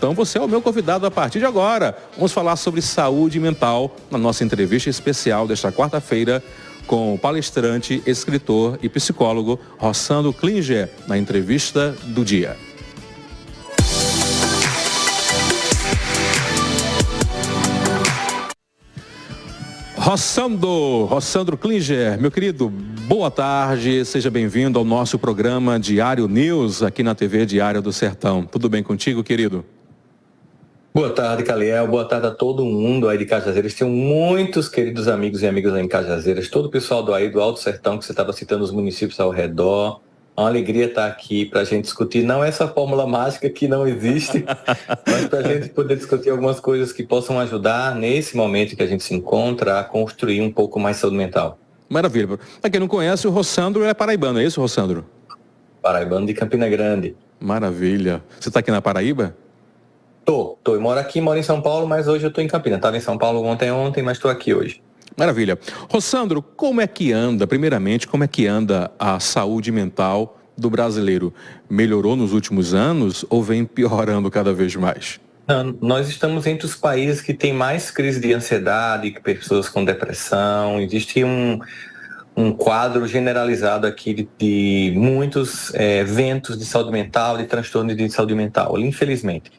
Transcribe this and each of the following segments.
Então você é o meu convidado a partir de agora. Vamos falar sobre saúde mental na nossa entrevista especial desta quarta-feira com o palestrante, escritor e psicólogo Rossandro Klinger, na entrevista do dia. Rossandro Klinger, meu querido, boa tarde, seja bem-vindo ao nosso programa Diário News, aqui na TV Diário do Sertão. Tudo bem contigo, querido? Boa tarde, Caliel. Boa tarde a todo mundo aí de Cajazeiras. Tenho muitos queridos amigos e amigas aí em Cajazeiras, todo o pessoal do Alto Sertão, que você estava citando os municípios ao redor. É uma alegria estar aqui para a gente discutir, não essa fórmula mágica que não existe, mas para a gente poder discutir algumas coisas que possam ajudar nesse momento que a gente se encontra a construir um pouco mais saúde mental. Maravilha. Para quem não conhece, o Rossandro é paraibano, é isso, Rossandro? Paraibano de Campina Grande. Maravilha. Você está aqui na Paraíba? Tô. Eu moro aqui, moro em São Paulo, mas hoje eu estou em Campina. Estava em São Paulo ontem, mas estou aqui hoje. Maravilha. Rossandro, como é que anda a saúde mental do brasileiro? Melhorou nos últimos anos ou vem piorando cada vez mais? Não, nós estamos entre os países que têm mais crise de ansiedade, pessoas com depressão. Existe um quadro generalizado aqui de muitos eventos de saúde mental, de transtorno de saúde mental, infelizmente.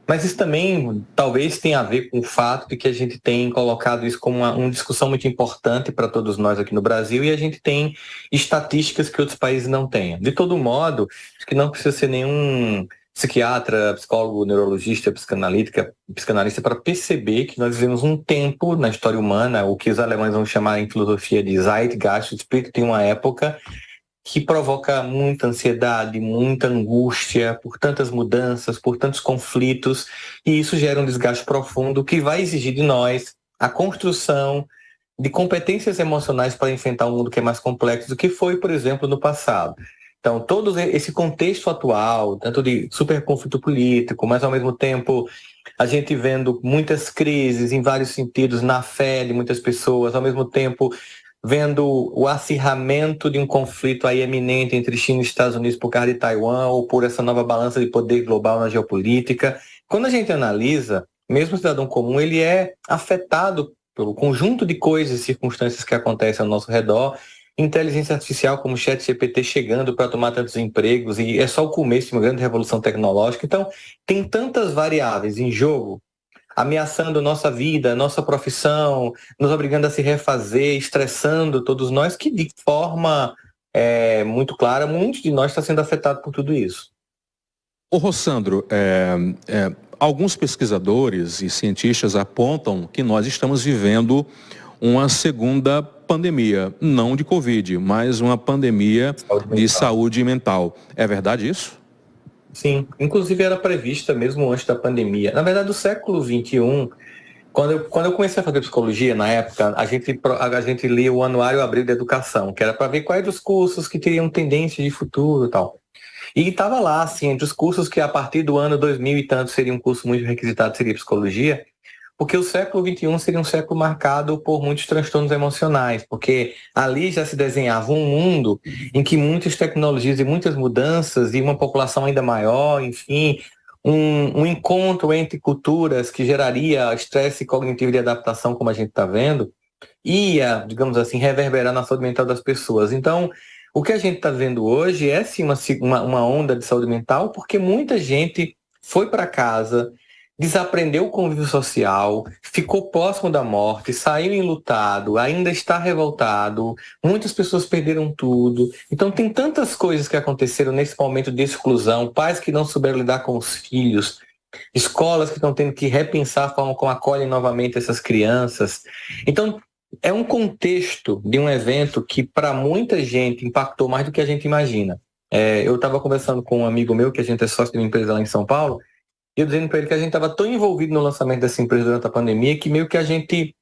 Mas isso também talvez tenha a ver com o fato de que a gente tem colocado isso como uma discussão muito importante para todos nós aqui no Brasil e a gente tem estatísticas que outros países não têm. De todo modo, acho que não precisa ser nenhum psiquiatra, psicólogo, neurologista, psicanalista para perceber que nós vivemos um tempo na história humana, o que os alemães vão chamar em filosofia de Zeitgeist, o espírito de uma época que provoca muita ansiedade, muita angústia por tantas mudanças, por tantos conflitos, e isso gera um desgaste profundo que vai exigir de nós a construção de competências emocionais para enfrentar um mundo que é mais complexo do que foi, por exemplo, no passado. Então, todo esse contexto atual, tanto de super conflito político, mas ao mesmo tempo a gente vendo muitas crises em vários sentidos na fé de muitas pessoas, ao mesmo tempo vendo o acirramento de um conflito aí eminente entre China e Estados Unidos por causa de Taiwan ou por essa nova balança de poder global na geopolítica. Quando a gente analisa, mesmo o cidadão comum, ele é afetado pelo conjunto de coisas e circunstâncias que acontecem ao nosso redor. Inteligência artificial como o ChatGPT chegando para tomar tantos empregos, e é só o começo de uma grande revolução tecnológica. Então, tem tantas variáveis em jogo ameaçando nossa vida, nossa profissão, nos obrigando a se refazer, estressando todos nós, que de forma muito clara, muitos de nós está sendo afetado por tudo isso. Ô Rossandro, alguns pesquisadores e cientistas apontam que nós estamos vivendo uma segunda pandemia, não de Covid, mas uma pandemia de saúde mental. É verdade isso? Sim, inclusive era prevista mesmo antes da pandemia. Na verdade, do século XXI, quando eu comecei a fazer psicologia, na época, a gente lia o Anuário Abril da Educação, que era para ver quais os cursos que teriam tendência de futuro e tal. E estava lá, assim, entre os cursos que a partir do ano 2000 e tanto seria um curso muito requisitado, seria psicologia, porque o século XXI seria um século marcado por muitos transtornos emocionais, porque ali já se desenhava um mundo em que muitas tecnologias e muitas mudanças e uma população ainda maior, enfim, um encontro entre culturas que geraria estresse cognitivo de adaptação, como a gente está vendo, ia, digamos assim, reverberar na saúde mental das pessoas. Então, o que a gente está vendo hoje é sim uma onda de saúde mental, porque muita gente foi para casa, desaprendeu o convívio social, ficou próximo da morte, saiu enlutado, ainda está revoltado, muitas pessoas perderam tudo. Então tem tantas coisas que aconteceram nesse momento de exclusão, pais que não souberam lidar com os filhos, escolas que estão tendo que repensar a forma como acolhem novamente essas crianças. Então é um contexto de um evento que para muita gente impactou mais do que a gente imagina. Eu estava conversando com um amigo meu, que a gente é sócio de uma empresa lá em São Paulo, e eu dizendo para ele que a gente estava tão envolvido no lançamento dessa empresa durante a pandemia que meio que a gente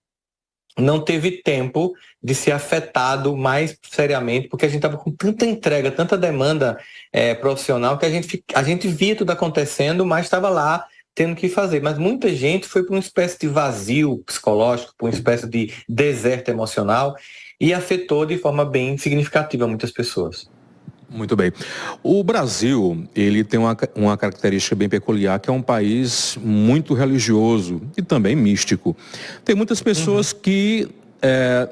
não teve tempo de ser afetado mais seriamente, porque a gente estava com tanta entrega, tanta demanda profissional, que a gente via tudo acontecendo, mas estava lá tendo que fazer. Mas muita gente foi para uma espécie de vazio psicológico, para uma espécie de deserto emocional, e afetou de forma bem significativa muitas pessoas. Muito bem. O Brasil, ele tem uma característica bem peculiar, que é um país muito religioso e também místico. Tem muitas pessoas que,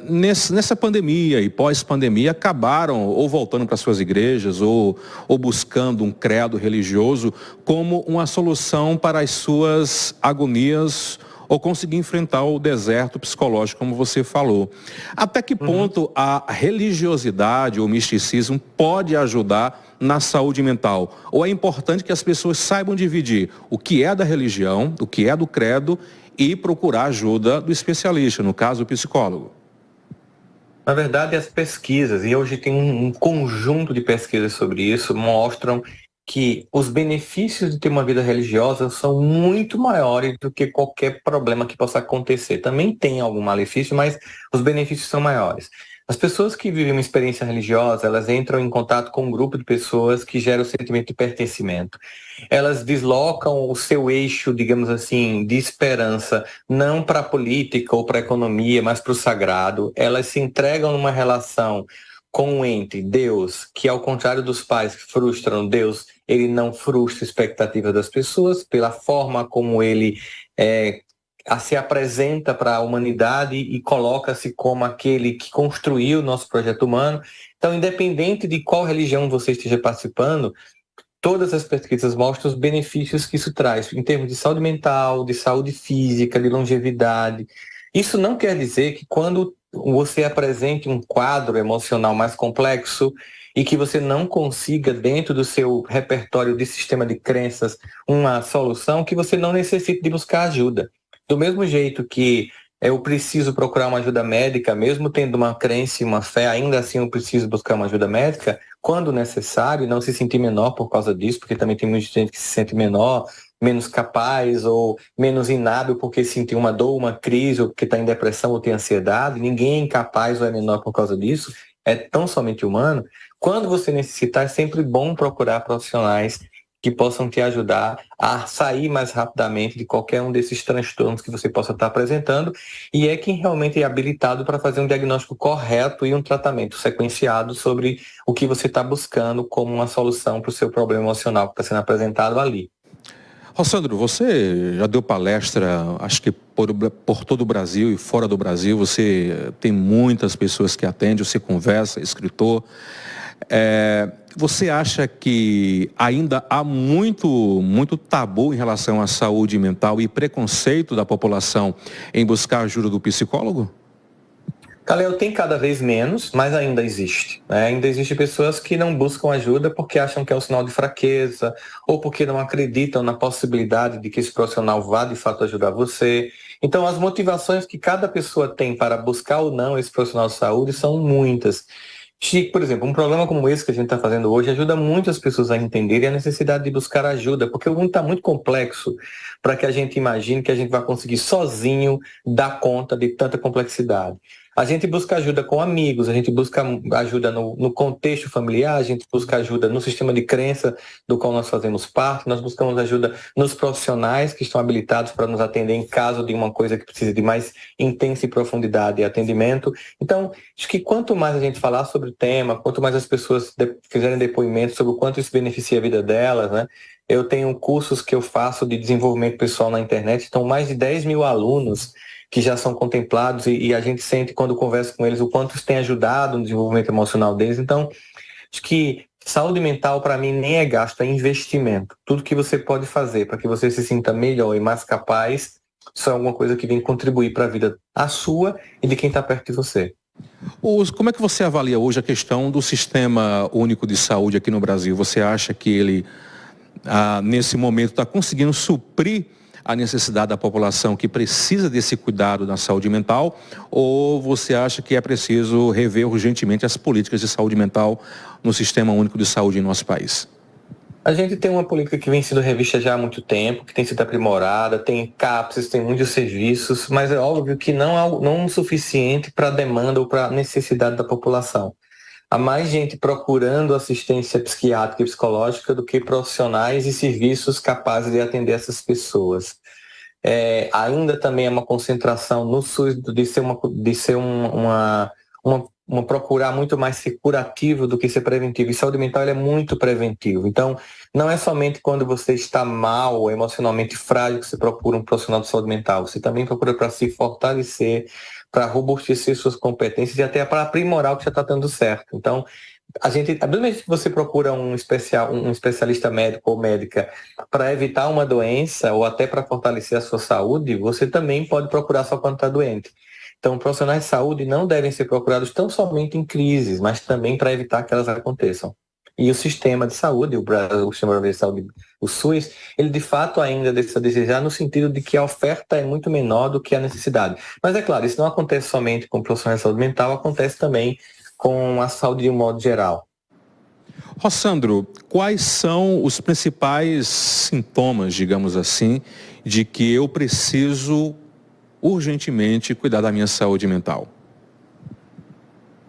nessa pandemia e pós-pandemia, acabaram ou voltando para suas igrejas ou buscando um credo religioso como uma solução para as suas agonias ou conseguir enfrentar o deserto psicológico, como você falou. Até que ponto a religiosidade ou misticismo pode ajudar na saúde mental? Ou é importante que as pessoas saibam dividir o que é da religião, o que é do credo e procurar ajuda do especialista, no caso, o psicólogo? Na verdade, as pesquisas, e hoje tem um conjunto de pesquisas sobre isso, mostram que os benefícios de ter uma vida religiosa são muito maiores do que qualquer problema que possa acontecer. Também tem algum malefício, mas os benefícios são maiores. As pessoas que vivem uma experiência religiosa, elas entram em contato com um grupo de pessoas que gera o sentimento de pertencimento. Elas deslocam o seu eixo, digamos assim, de esperança, não para a política ou para a economia, mas para o sagrado. Elas se entregam numa relação com o ente, Deus, que ao contrário dos pais que frustram Deus, ele não frustra a expectativa das pessoas pela forma como ele se apresenta para a humanidade e coloca-se como aquele que construiu o nosso projeto humano. Então, independente de qual religião você esteja participando, todas as pesquisas mostram os benefícios que isso traz, em termos de saúde mental, de saúde física, de longevidade. Isso não quer dizer que quando você apresente um quadro emocional mais complexo e que você não consiga, dentro do seu repertório de sistema de crenças, uma solução, que você não necessite de buscar ajuda. Do mesmo jeito que eu preciso procurar uma ajuda médica, mesmo tendo uma crença e uma fé, ainda assim eu preciso buscar uma ajuda médica, quando necessário, e não se sentir menor por causa disso, porque também tem muita gente que se sente menor, menos capaz ou menos inábil porque sentiu uma dor, uma crise, ou porque está em depressão ou tem ansiedade. Ninguém é incapaz ou é menor por causa disso, é tão somente humano. Quando você necessitar, é sempre bom procurar profissionais que possam te ajudar a sair mais rapidamente de qualquer um desses transtornos que você possa estar apresentando, e é quem realmente é habilitado para fazer um diagnóstico correto e um tratamento sequenciado sobre o que você está buscando como uma solução para o seu problema emocional que está sendo apresentado ali. Rossandro, você já deu palestra, acho que por todo o Brasil e fora do Brasil, você tem muitas pessoas que atende, você conversa, é escritor. Você acha que ainda há muito tabu em relação à saúde mental e preconceito da população em buscar ajuda do psicólogo? Calil, tem cada vez menos, mas ainda existe. Né? Ainda existem pessoas que não buscam ajuda porque acham que é um sinal de fraqueza ou porque não acreditam na possibilidade de que esse profissional vá de fato ajudar você. Então, as motivações que cada pessoa tem para buscar ou não esse profissional de saúde são muitas. Chico, por exemplo, um programa como esse que a gente está fazendo hoje ajuda muitas pessoas a entenderem a necessidade de buscar ajuda, porque o mundo está muito complexo para que a gente imagine que a gente vai conseguir sozinho dar conta de tanta complexidade. A gente busca ajuda com amigos, a gente busca ajuda no contexto familiar, a gente busca ajuda no sistema de crença do qual nós fazemos parte, nós buscamos ajuda nos profissionais que estão habilitados para nos atender em caso de uma coisa que precise de mais intensa profundidade e atendimento. Então, acho que quanto mais a gente falar sobre o tema, quanto mais as pessoas fizerem depoimentos sobre o quanto isso beneficia a vida delas, né? Eu tenho cursos que eu faço de desenvolvimento pessoal na internet, então mais de 10 mil alunos que já são contemplados e a gente sente quando conversa com eles o quanto isso tem ajudado no desenvolvimento emocional deles. Então, acho que saúde mental para mim nem é gasto, é investimento. Tudo que você pode fazer para que você se sinta melhor e mais capaz, isso é alguma coisa que vem contribuir para a vida a sua e de quem está perto de você. Como é que você avalia hoje a questão do Sistema Único de Saúde aqui no Brasil? Você acha que ele, nesse momento, está conseguindo suprir a necessidade da população que precisa desse cuidado na saúde mental, ou você acha que é preciso rever urgentemente as políticas de saúde mental no Sistema Único de Saúde em nosso país? A gente tem uma política que vem sendo revista já há muito tempo, que tem sido aprimorada, tem CAPS, tem muitos serviços, mas é óbvio que não é o suficiente para a demanda ou para a necessidade da população. Há mais gente procurando assistência psiquiátrica e psicológica do que profissionais e serviços capazes de atender essas pessoas. Ainda também é uma concentração no SUS de ser uma procurar muito mais ser curativo do que ser preventivo. E saúde mental é muito preventivo. Então, não é somente quando você está mal, emocionalmente frágil, que você procura um profissional de saúde mental. Você também procura para se fortalecer, para robustecer suas competências e até para aprimorar o que já está dando certo. Então, a mesma vez que você procura um especialista médico ou médica para evitar uma doença ou até para fortalecer a sua saúde, você também pode procurar só quando está doente. Então, profissionais de saúde não devem ser procurados tão somente em crises, mas também para evitar que elas aconteçam. E o sistema de saúde, o Sistema Brasileiro de Saúde, o SUS, ele de fato ainda deixa a desejar no sentido de que a oferta é muito menor do que a necessidade. Mas é claro, isso não acontece somente com profissionais de saúde mental, acontece também com a saúde de um modo geral. Rossandro, quais são os principais sintomas, digamos assim, de que eu preciso urgentemente cuidar da minha saúde mental?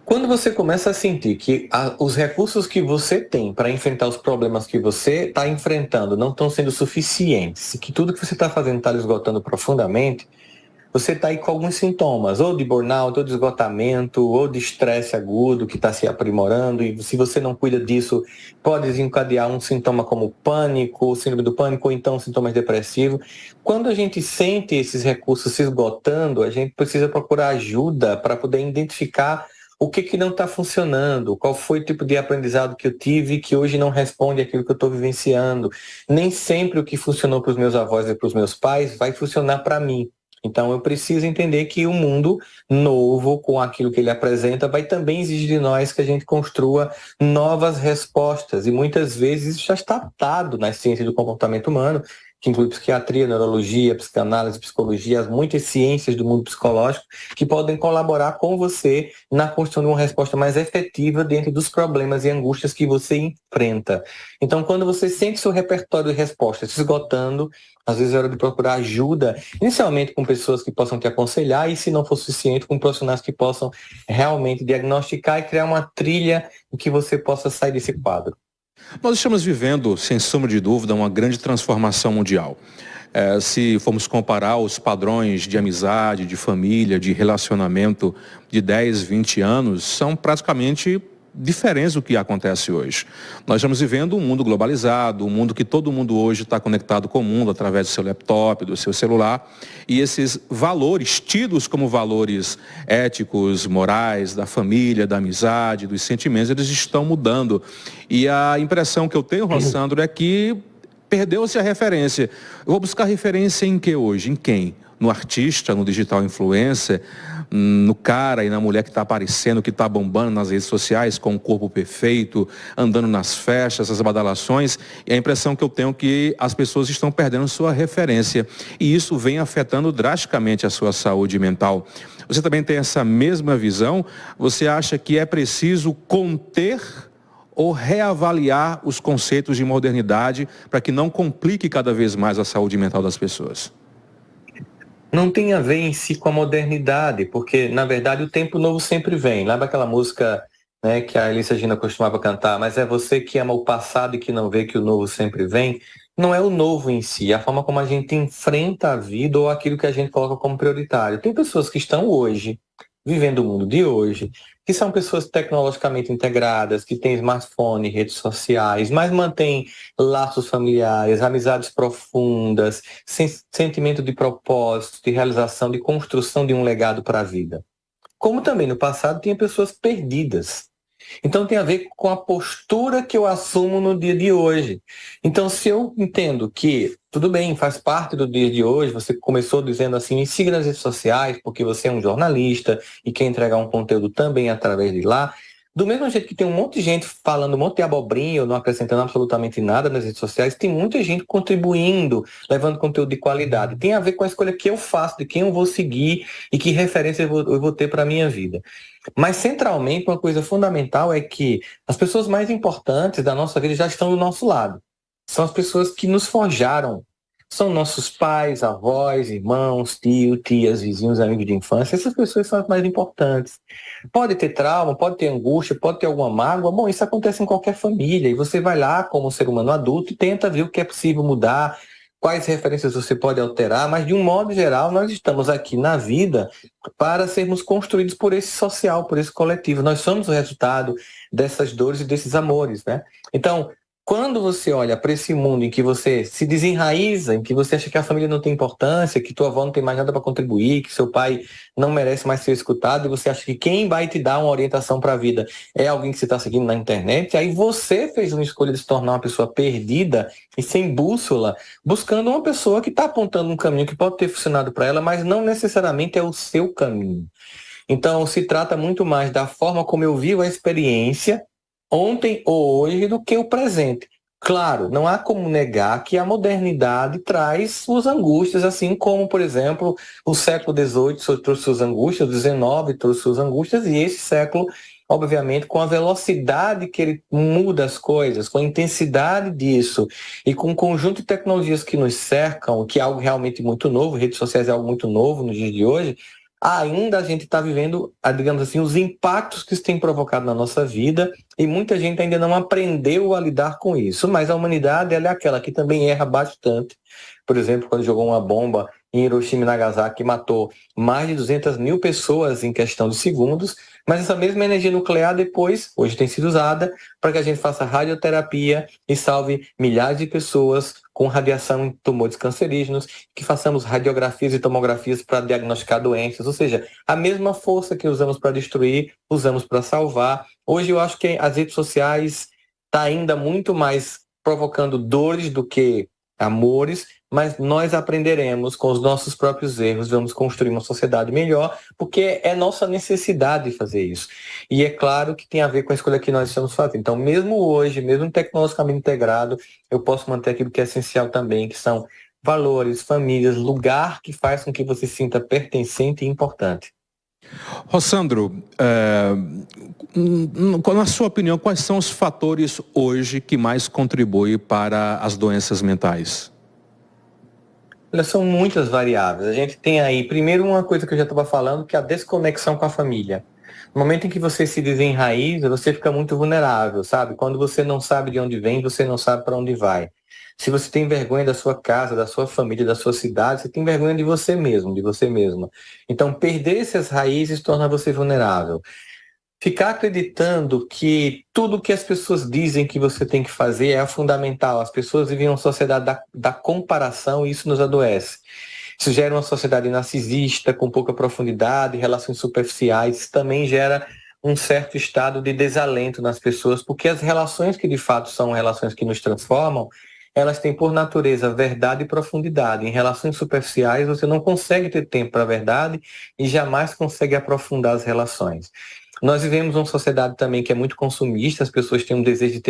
Quando você começa a sentir que os recursos que você tem para enfrentar os problemas que você está enfrentando não estão sendo suficientes, que tudo que você está fazendo está esgotando profundamente, você está aí com alguns sintomas, ou de burnout, ou de esgotamento, ou de estresse agudo que está se aprimorando, e se você não cuida disso, pode desencadear um sintoma como pânico, síndrome do pânico, ou então sintomas depressivos. Quando a gente sente esses recursos se esgotando, a gente precisa procurar ajuda para poder identificar o que não está funcionando, qual foi o tipo de aprendizado que eu tive que hoje não responde àquilo que eu estou vivenciando. Nem sempre o que funcionou para os meus avós e para os meus pais vai funcionar para mim. Então eu preciso entender que o mundo novo, com aquilo que ele apresenta, vai também exigir de nós que a gente construa novas respostas. E muitas vezes isso já está dado nas ciências do comportamento humano, que inclui psiquiatria, neurologia, psicanálise, psicologia, as muitas ciências do mundo psicológico que podem colaborar com você na construção de uma resposta mais efetiva dentro dos problemas e angústias que você enfrenta. Então, quando você sente seu repertório de respostas se esgotando, às vezes é hora de procurar ajuda, inicialmente com pessoas que possam te aconselhar e, se não for suficiente, com profissionais que possam realmente diagnosticar e criar uma trilha em que você possa sair desse quadro. Nós estamos vivendo, sem sombra de dúvida, uma grande transformação mundial. Se formos comparar os padrões de amizade, de família, de relacionamento de 10, 20 anos, são praticamente diferentes do que acontece hoje. Nós estamos vivendo um mundo globalizado, um mundo que todo mundo hoje está conectado com o mundo através do seu laptop, do seu celular, e esses valores, tidos como valores éticos, morais, da família, da amizade, dos sentimentos, eles estão mudando. E a impressão que eu tenho, Rossandro, é que perdeu-se a referência. Eu vou buscar referência em que hoje? Em quem? No artista, no digital influencer, no cara e na mulher que está aparecendo, que está bombando nas redes sociais com o corpo perfeito, andando nas festas, as badalações. E a impressão que eu tenho é que as pessoas estão perdendo sua referência. E isso vem afetando drasticamente a sua saúde mental. Você também tem essa mesma visão? Você acha que é preciso conter ou reavaliar os conceitos de modernidade para que não complique cada vez mais a saúde mental das pessoas? Não tem a ver em si com a modernidade, porque, na verdade, o tempo novo sempre vem. Lembra aquela música, né, que a Elis Regina costumava cantar, mas é você que ama o passado e que não vê que o novo sempre vem? Não é o novo em si, é a forma como a gente enfrenta a vida ou aquilo que a gente coloca como prioritário. Tem pessoas que estão hoje, vivendo o mundo de hoje, que são pessoas tecnologicamente integradas, que têm smartphone, redes sociais, mas mantêm laços familiares, amizades profundas, sentimento de propósito, de realização, de construção de um legado para a vida. Como também no passado tinha pessoas perdidas. Então tem a ver com a postura que eu assumo no dia de hoje. Então, se eu entendo que, tudo bem, faz parte do dia de hoje, você começou dizendo assim, me siga nas redes sociais, porque você é um jornalista e quer entregar um conteúdo também através de lá. Do mesmo jeito que tem um monte de gente falando um monte de abobrinha ou não acrescentando absolutamente nada nas redes sociais, tem muita gente contribuindo, levando conteúdo de qualidade. Tem a ver com a escolha que eu faço, de quem eu vou seguir e que referência eu vou ter para a minha vida. Mas, centralmente, uma coisa fundamental é que as pessoas mais importantes da nossa vida já estão do nosso lado. São as pessoas que nos forjaram. São nossos pais, avós, irmãos, tios, tias, vizinhos, amigos de infância. Essas pessoas são as mais importantes. Pode ter trauma, pode ter angústia, pode ter alguma mágoa. Bom, isso acontece em qualquer família. E você vai lá, como um ser humano adulto, e tenta ver o que é possível mudar, quais referências você pode alterar, mas de um modo geral nós estamos aqui na vida para sermos construídos por esse social, por esse coletivo. Nós somos o resultado dessas dores e desses amores, né? Então, quando você olha para esse mundo em que você se desenraiza, em que você acha que a família não tem importância, que tua avó não tem mais nada para contribuir, que seu pai não merece mais ser escutado, e você acha que quem vai te dar uma orientação para a vida é alguém que você está seguindo na internet, aí você fez uma escolha de se tornar uma pessoa perdida e sem bússola, buscando uma pessoa que está apontando um caminho que pode ter funcionado para ela, mas não necessariamente é o seu caminho. Então, se trata muito mais da forma como eu vivo a experiência ontem ou hoje do que o presente. Claro, não há como negar que a modernidade traz suas angústias, assim como, por exemplo, o século XVIII trouxe suas angústias, o XIX trouxe suas angústias, e esse século, obviamente, com a velocidade que ele muda as coisas, com a intensidade disso, e com o conjunto de tecnologias que nos cercam, que é algo realmente muito novo, redes sociais é algo muito novo nos dias de hoje, ainda a gente está vivendo, digamos assim, os impactos que isso tem provocado na nossa vida, e muita gente ainda não aprendeu a lidar com isso. Mas a humanidade, ela é aquela que também erra bastante. Por exemplo, quando jogou uma bomba em Hiroshima e Nagasaki, que matou mais de 200 mil pessoas em questão de segundos, mas essa mesma energia nuclear depois, hoje tem sido usada para que a gente faça radioterapia e salve milhares de pessoas com radiação em tumores cancerígenos, que façamos radiografias e tomografias para diagnosticar doenças, ou seja, a mesma força que usamos para destruir, usamos para salvar. Hoje eu acho que as redes sociais estão ainda muito mais provocando dores do que amores, mas nós aprenderemos com os nossos próprios erros, vamos construir uma sociedade melhor, porque é nossa necessidade fazer isso. E é claro que tem a ver com a escolha que nós estamos fazendo. Então, mesmo hoje, mesmo tecnologicamente integrado, eu posso manter aquilo que é essencial também, que são valores, famílias, lugar que faz com que você se sinta pertencente e importante. Rossandro, na sua opinião, quais são os fatores hoje que mais contribuem para as doenças mentais? São muitas variáveis. A gente tem aí, primeiro, uma coisa que eu já estava falando, que é a desconexão com a família. No momento em que você se desenraiza, você fica muito vulnerável, sabe? Quando você não sabe de onde vem, você não sabe para onde vai. Se você tem vergonha da sua casa, da sua família, da sua cidade, você tem vergonha de você mesmo, de você mesma. Então, perder essas raízes torna você vulnerável. Ficar acreditando que tudo que as pessoas dizem que você tem que fazer é fundamental. As pessoas vivem uma sociedade da comparação e isso nos adoece. Isso gera uma sociedade narcisista, com pouca profundidade, relações superficiais. Isso também gera um certo estado de desalento nas pessoas, porque as relações que de fato são relações que nos transformam, elas têm por natureza verdade e profundidade. Em relações superficiais, você não consegue ter tempo para a verdade e jamais consegue aprofundar as relações. Nós vivemos uma sociedade também que é muito consumista, as pessoas têm um desejo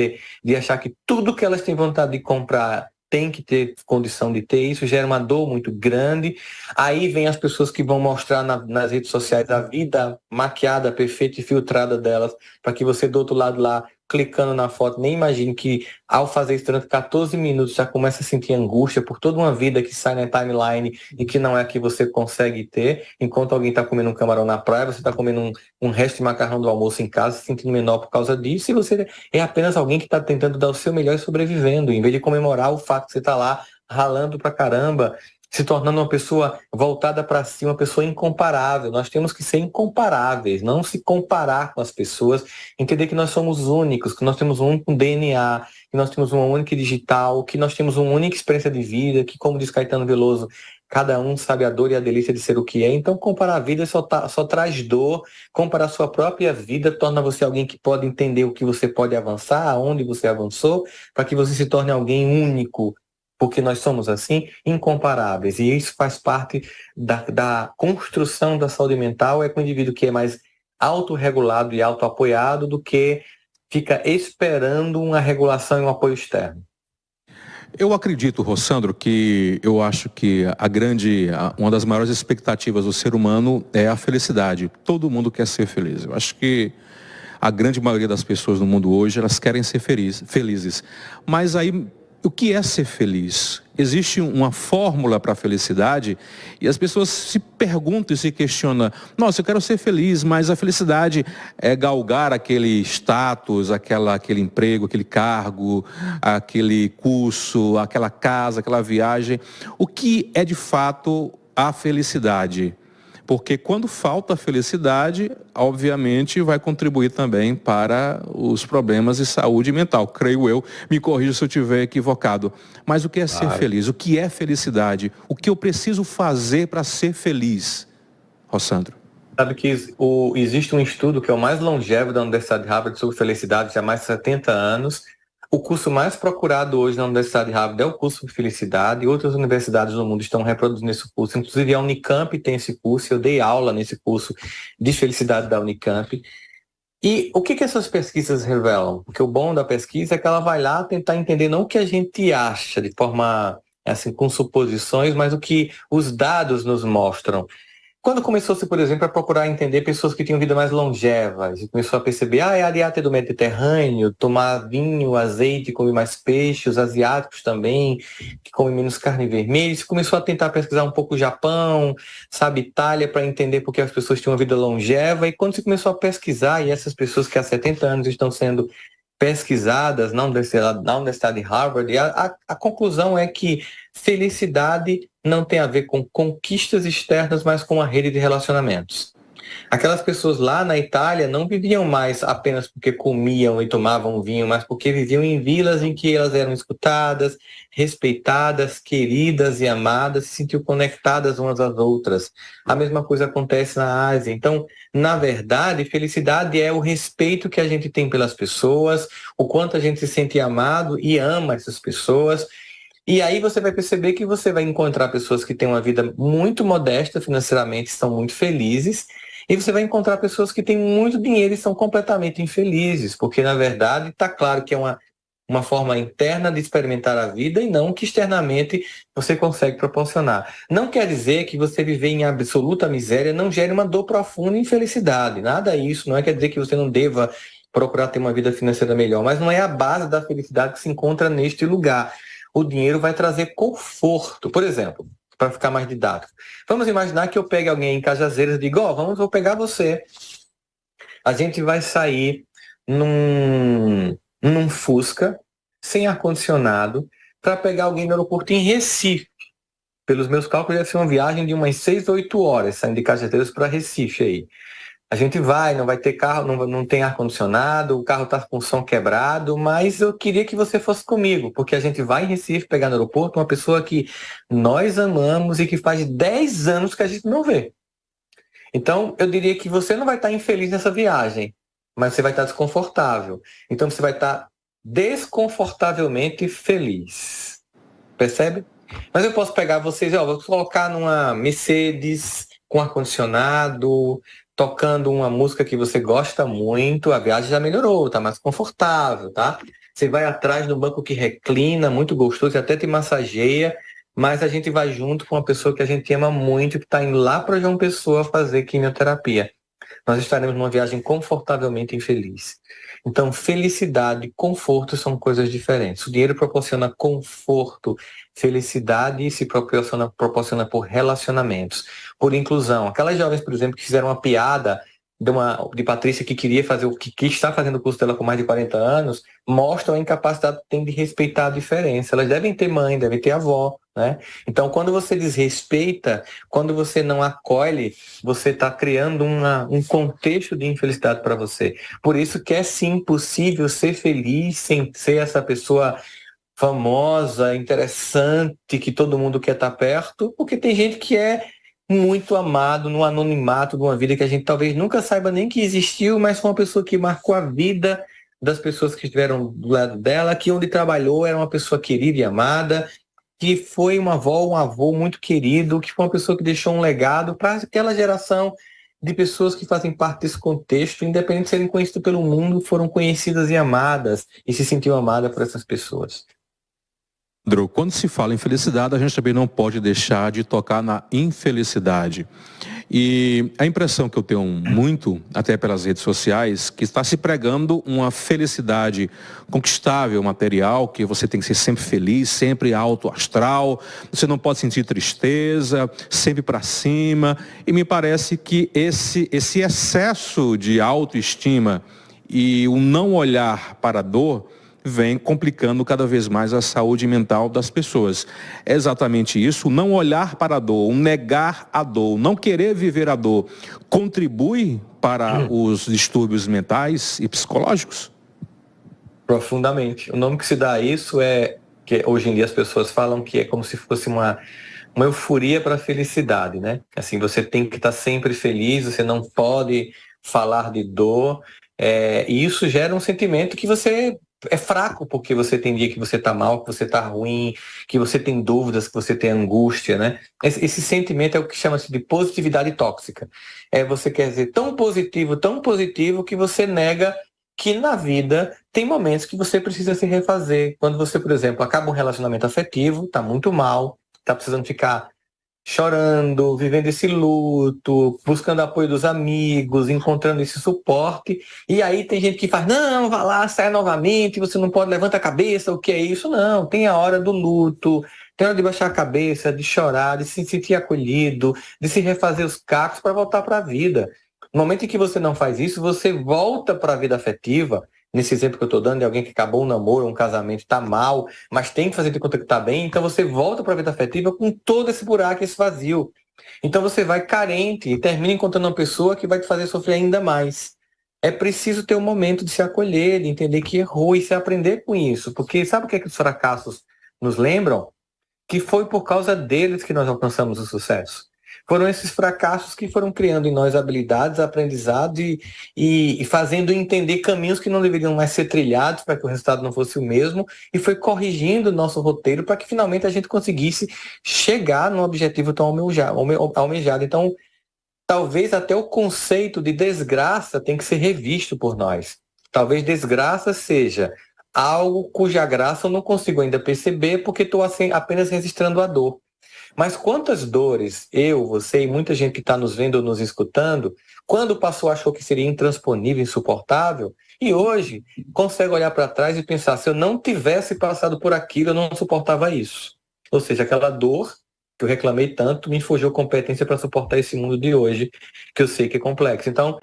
de achar que tudo que elas têm vontade de comprar tem que ter condição de ter, isso gera uma dor muito grande. Aí vem as pessoas que vão mostrar nas redes sociais a vida maquiada, perfeita e filtrada delas, para que você do outro lado lá, clicando na foto, nem imagine que ao fazer isso durante 14 minutos já começa a sentir angústia por toda uma vida que sai na timeline e que não é a que você consegue ter, enquanto alguém está comendo um camarão na praia, você está comendo um resto de macarrão do almoço em casa, se sentindo menor por causa disso, e você é apenas alguém que está tentando dar o seu melhor e sobrevivendo, em vez de comemorar o fato que você está lá ralando pra caramba, se tornando uma pessoa voltada para si, uma pessoa incomparável. Nós temos que ser incomparáveis, não se comparar com as pessoas, entender que nós somos únicos, que nós temos um único DNA, que nós temos uma única digital, que nós temos uma única experiência de vida, que, como diz Caetano Veloso, cada um sabe a dor e a delícia de ser o que é. Então, comparar a vida só traz dor. Comparar a sua própria vida torna você alguém que pode entender o que você pode avançar, aonde você avançou, para que você se torne alguém único, porque nós somos, assim, incomparáveis. E isso faz parte da construção da saúde mental, é com o indivíduo que é mais autorregulado e autoapoiado do que fica esperando uma regulação e um apoio externo. Eu acredito, Rossandro, que eu acho que uma das maiores expectativas do ser humano é a felicidade. Todo mundo quer ser feliz. Eu acho que a grande maioria das pessoas no mundo hoje, elas querem ser felizes. Mas aí o que é ser feliz? Existe uma fórmula para a felicidade e as pessoas se perguntam e se questionam: nossa, eu quero ser feliz, mas a felicidade é galgar aquele status, aquele emprego, aquele cargo, aquele curso, aquela casa, aquela viagem. O que é de fato a felicidade? Porque quando falta felicidade, obviamente vai contribuir também para os problemas de saúde mental. Creio eu, me corrija se eu estiver equivocado. Mas o que é ser feliz? O que é felicidade? O que eu preciso fazer para ser feliz? Rossandro. Sabe que existe um estudo que é o mais longevo da Universidade de Harvard sobre felicidade, já há mais de 70 anos. O curso mais procurado hoje na Universidade de Harvard é o curso de felicidade, e outras universidades do mundo estão reproduzindo esse curso. Inclusive a Unicamp tem esse curso, eu dei aula nesse curso de felicidade da Unicamp. E o que essas pesquisas revelam? Porque o bom da pesquisa é que ela vai lá tentar entender não o que a gente acha de forma assim, com suposições, mas o que os dados nos mostram. Quando começou-se, por exemplo, a procurar entender pessoas que tinham vida mais longevas, e começou a perceber, é a dieta do Mediterrâneo, tomar vinho, azeite, comer mais peixe, os asiáticos também, que comem menos carne vermelha, e começou a tentar pesquisar um pouco o Japão, sabe, Itália, para entender por que as pessoas tinham uma vida longeva, e quando se começou a pesquisar, e essas pessoas que há 70 anos estão sendo pesquisadas na Universidade de Harvard, e a conclusão é que felicidade não tem a ver com conquistas externas, mas com a rede de relacionamentos. Aquelas pessoas lá na Itália não viviam mais apenas porque comiam e tomavam vinho, mas porque viviam em vilas em que elas eram escutadas, respeitadas, queridas e amadas, se sentiam conectadas umas às outras. A mesma coisa acontece na Ásia. Então, na verdade, felicidade é o respeito que a gente tem pelas pessoas, o quanto a gente se sente amado e ama essas pessoas. E aí você vai perceber que você vai encontrar pessoas que têm uma vida muito modesta financeiramente, estão muito felizes, e você vai encontrar pessoas que têm muito dinheiro e são completamente infelizes, porque na verdade está claro que é uma forma interna de experimentar a vida e não que externamente você consegue proporcionar. Não quer dizer que você viver em absoluta miséria não gere uma dor profunda e infelicidade, nada disso, não quer dizer que você não deva procurar ter uma vida financeira melhor, mas não é a base da felicidade que se encontra neste lugar. O dinheiro vai trazer conforto. Por exemplo, para ficar mais didático, vamos imaginar que eu pegue alguém em Cajazeiras e digo, vou pegar você. A gente vai sair num Fusca, sem ar-condicionado, para pegar alguém no aeroporto em Recife. Pelos meus cálculos, deve ser uma viagem de umas 6 ou 8 horas, saindo de Cajazeiras para Recife aí. A gente não vai ter carro, não tem ar-condicionado, o carro está com o som quebrado, mas eu queria que você fosse comigo, porque a gente vai em Recife pegar no aeroporto uma pessoa que nós amamos e que faz 10 anos que a gente não vê. Então, eu diria que você não vai estar infeliz nessa viagem, mas você vai estar desconfortável. Então, você vai estar desconfortavelmente feliz. Percebe? Mas eu posso pegar vocês, vou colocar numa Mercedes com ar-condicionado, tocando uma música que você gosta muito, a viagem já melhorou, tá mais confortável, tá? Você vai atrás no banco que reclina, muito gostoso, e até te massageia, mas a gente vai junto com uma pessoa que a gente ama muito, que está indo lá para João Pessoa fazer quimioterapia. Nós estaremos numa viagem confortavelmente infeliz. Então, felicidade e conforto são coisas diferentes. O dinheiro proporciona conforto, felicidade se proporciona por relacionamentos, por inclusão. Aquelas jovens, por exemplo, que fizeram uma piada de Patrícia que queria fazer que está fazendo o curso dela com mais de 40 anos, mostram a incapacidade que tem de respeitar a diferença. Elas devem ter mãe, devem ter avó, né? Então, quando você desrespeita, quando você não acolhe, você está criando um contexto de infelicidade para você. Por isso que é sim possível ser feliz sem ser essa pessoa famosa, interessante, que todo mundo quer estar perto, porque tem gente que é muito amado no anonimato de uma vida que a gente talvez nunca saiba nem que existiu, mas foi uma pessoa que marcou a vida das pessoas que estiveram do lado dela, que onde trabalhou era uma pessoa querida e amada, que foi uma avó, um avô muito querido, que foi uma pessoa que deixou um legado para aquela geração de pessoas que fazem parte desse contexto, independente de serem conhecidas pelo mundo, foram conhecidas e amadas, e se sentiu amada por essas pessoas. Andrew, quando se fala em felicidade, a gente também não pode deixar de tocar na infelicidade. E a impressão que eu tenho muito, até pelas redes sociais, que está se pregando uma felicidade conquistável, material, que você tem que ser sempre feliz, sempre alto astral, você não pode sentir tristeza, sempre para cima. E me parece que esse excesso de autoestima e o não olhar para a dor vem complicando cada vez mais a saúde mental das pessoas. É exatamente isso, não olhar para a dor, negar a dor, não querer viver a dor, contribui para os distúrbios mentais e psicológicos? Profundamente. O nome que se dá a isso é, que hoje em dia as pessoas falam que é como se fosse uma euforia para a felicidade, né? Assim, você tem que estar sempre feliz, você não pode falar de dor, e isso gera um sentimento que você é fraco, porque você tem dia que você está mal, que você está ruim, que você tem dúvidas, que você tem angústia, né? Esse sentimento é o que chama-se de positividade tóxica. Você quer dizer tão positivo, que você nega que na vida tem momentos que você precisa se refazer. Quando você, por exemplo, acaba um relacionamento afetivo, está muito mal, está precisando ficar chorando, vivendo esse luto, buscando apoio dos amigos, encontrando esse suporte. E aí tem gente que faz, não, vá lá, sai novamente, você não pode, levanta a cabeça, o que é isso? Não, tem a hora do luto, tem a hora de baixar a cabeça, de chorar, de se sentir acolhido, de se refazer os cacos para voltar para a vida. No momento em que você não faz isso, você volta para a vida afetiva. Nesse exemplo que eu estou dando, de alguém que acabou um namoro, um casamento, está mal, mas tem que fazer de conta que está bem, então você volta para a vida afetiva com todo esse buraco, esse vazio. Então você vai carente e termina encontrando uma pessoa que vai te fazer sofrer ainda mais. É preciso ter um momento de se acolher, de entender que errou e se aprender com isso. Porque sabe o que é que os fracassos nos lembram? Que foi por causa deles que nós alcançamos o sucesso. Foram esses fracassos que foram criando em nós habilidades, aprendizado e fazendo entender caminhos que não deveriam mais ser trilhados para que o resultado não fosse o mesmo, e foi corrigindo o nosso roteiro para que finalmente a gente conseguisse chegar num objetivo tão almejado. Então, talvez até o conceito de desgraça tem que ser revisto por nós. Talvez desgraça seja algo cuja graça eu não consigo ainda perceber porque estou assim, apenas registrando a dor. Mas quantas dores eu, você e muita gente que está nos vendo ou nos escutando, quando passou achou que seria intransponível, insuportável, e hoje consegue olhar para trás e pensar, se eu não tivesse passado por aquilo, eu não suportava isso. Ou seja, aquela dor que eu reclamei tanto me forjou competência para suportar esse mundo de hoje, que eu sei que é complexo. Então,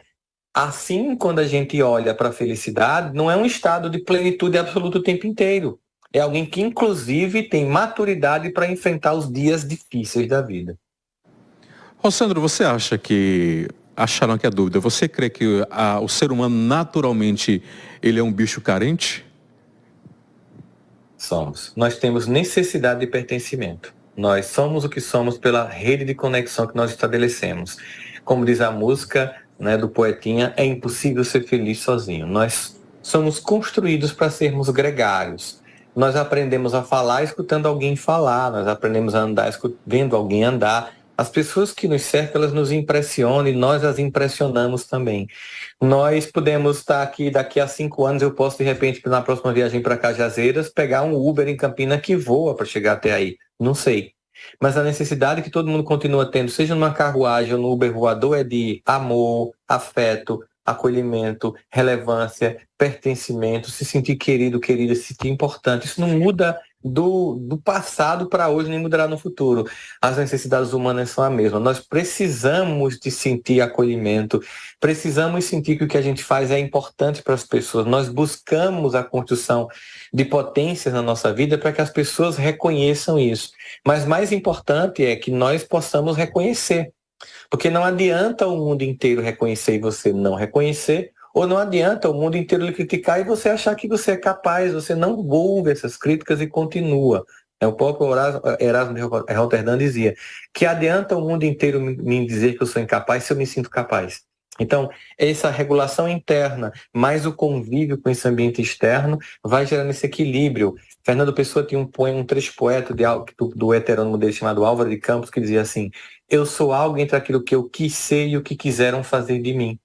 assim, quando a gente olha para a felicidade, não é um estado de plenitude absoluta o tempo inteiro. É alguém que, inclusive, tem maturidade para enfrentar os dias difíceis da vida. Rossandro, você acha que, acharam aqui a dúvida, você crê que o ser humano naturalmente ele é um bicho carente? Somos. Nós temos necessidade de pertencimento. Nós somos o que somos pela rede de conexão que nós estabelecemos. Como diz a música, né, do Poetinha, é impossível ser feliz sozinho. Nós somos construídos para sermos gregários. Nós aprendemos a falar escutando alguém falar, nós aprendemos a andar vendo alguém andar. As pessoas que nos cercam, elas nos impressionam e nós as impressionamos também. Nós podemos estar aqui, daqui a 5 anos eu posso, de repente, na próxima viagem para Cajazeiras, pegar um Uber em Campina que voa para chegar até aí. Não sei. Mas a necessidade que todo mundo continua tendo, seja numa carruagem ou no Uber voador, é de amor, afeto, acolhimento, relevância, pertencimento, se sentir querido, querida, se sentir importante. Isso não muda do passado para hoje, nem mudará no futuro. As necessidades humanas são as mesmas. Nós precisamos de sentir acolhimento, precisamos sentir que o que a gente faz é importante para as pessoas. Nós buscamos a construção de potências na nossa vida para que as pessoas reconheçam isso. Mas mais importante é que nós possamos reconhecer. Porque não adianta o mundo inteiro reconhecer e você não reconhecer, ou não adianta o mundo inteiro lhe criticar e você achar que você é capaz, você não ouve essas críticas e continua. O próprio Erasmo de Roterdã dizia que adianta o mundo inteiro me dizer que eu sou incapaz se eu me sinto capaz. Então, essa regulação interna, mais o convívio com esse ambiente externo, vai gerando esse equilíbrio. Fernando Pessoa tinha um trecho poeta do heterônimo dele chamado Álvaro de Campos, que dizia assim: eu sou algo entre aquilo que eu quis ser e o que quiseram fazer de mim.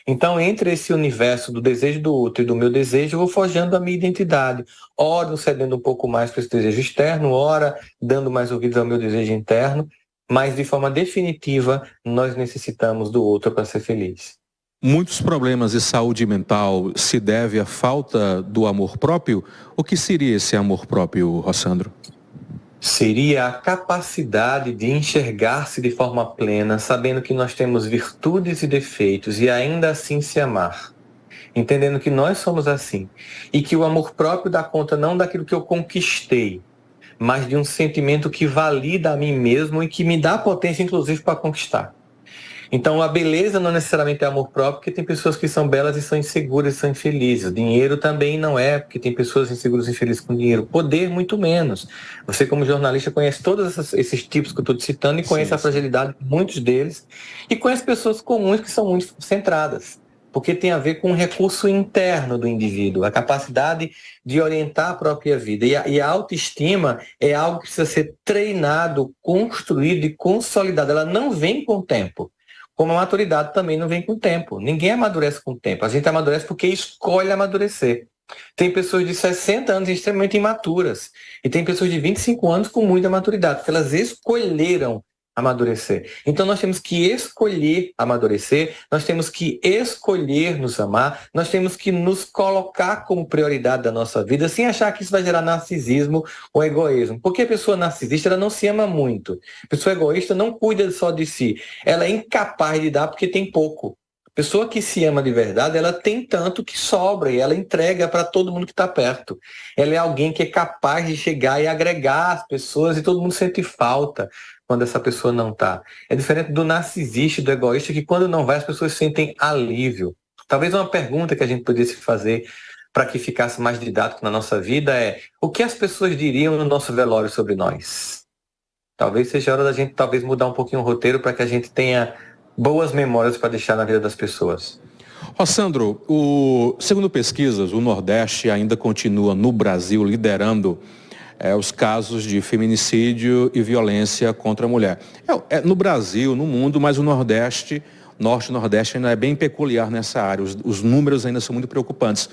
Então, entre esse universo do desejo do outro e do meu desejo, eu vou forjando a minha identidade. Ora cedendo um pouco mais para esse desejo externo, ora dando mais ouvidos ao meu desejo interno. mas de forma definitiva nós necessitamos do outro para ser feliz. Muitos problemas de saúde mental se devem à falta do amor próprio? O que seria esse amor próprio, Rossandro? Seria a capacidade de enxergar-se de forma plena, sabendo que nós temos virtudes e defeitos e ainda assim se amar. Entendendo que nós somos assim. E que o amor próprio dá conta não daquilo que eu conquistei, mas de um sentimento que valida a mim mesmo e que me dá potência, inclusive, para conquistar. Então, a beleza não necessariamente é amor próprio, porque tem pessoas que são belas e são inseguras e são infelizes. O dinheiro também não é, porque tem pessoas inseguras e infelizes com dinheiro. Poder, muito menos. Você, como jornalista, conhece todos esses tipos que eu estou te citando e conhece a fragilidade de muitos deles. E conhece pessoas comuns que são muito centradas, porque tem a ver com o recurso interno do indivíduo, a capacidade de orientar a própria vida. E a autoestima é algo que precisa ser treinado, construído e consolidado. Ela não vem com o tempo. Como a maturidade também não vem com o tempo. Ninguém amadurece com o tempo. A gente amadurece porque escolhe amadurecer. Tem pessoas de 60 anos extremamente imaturas. E tem pessoas de 25 anos com muita maturidade, porque elas escolheram amadurecer. Então nós temos que escolher amadurecer, nós temos que escolher nos amar, nós temos que nos colocar como prioridade da nossa vida, sem achar que isso vai gerar narcisismo ou egoísmo. Porque a pessoa narcisista, ela não se ama muito. A pessoa egoísta não cuida só de si. Ela é incapaz de dar porque tem pouco. A pessoa que se ama de verdade, ela tem tanto que sobra e ela entrega para todo mundo que está perto. Ela é alguém que é capaz de chegar e agregar as pessoas e todo mundo sente falta quando essa pessoa não está. É diferente do narcisista e do egoísta, que quando não vai as pessoas sentem alívio. Talvez uma pergunta que a gente poderia se fazer para que ficasse mais didático na nossa vida é: o que as pessoas diriam no nosso velório sobre nós? Talvez seja a hora da gente mudar um pouquinho o roteiro para que a gente tenha boas memórias para deixar na vida das pessoas. Rossandro, segundo pesquisas, o Nordeste ainda continua no Brasil liderando os casos de feminicídio e violência contra a mulher. No Brasil, no mundo, mas o Nordeste, Norte e Nordeste ainda é bem peculiar nessa área. Os números ainda são muito preocupantes.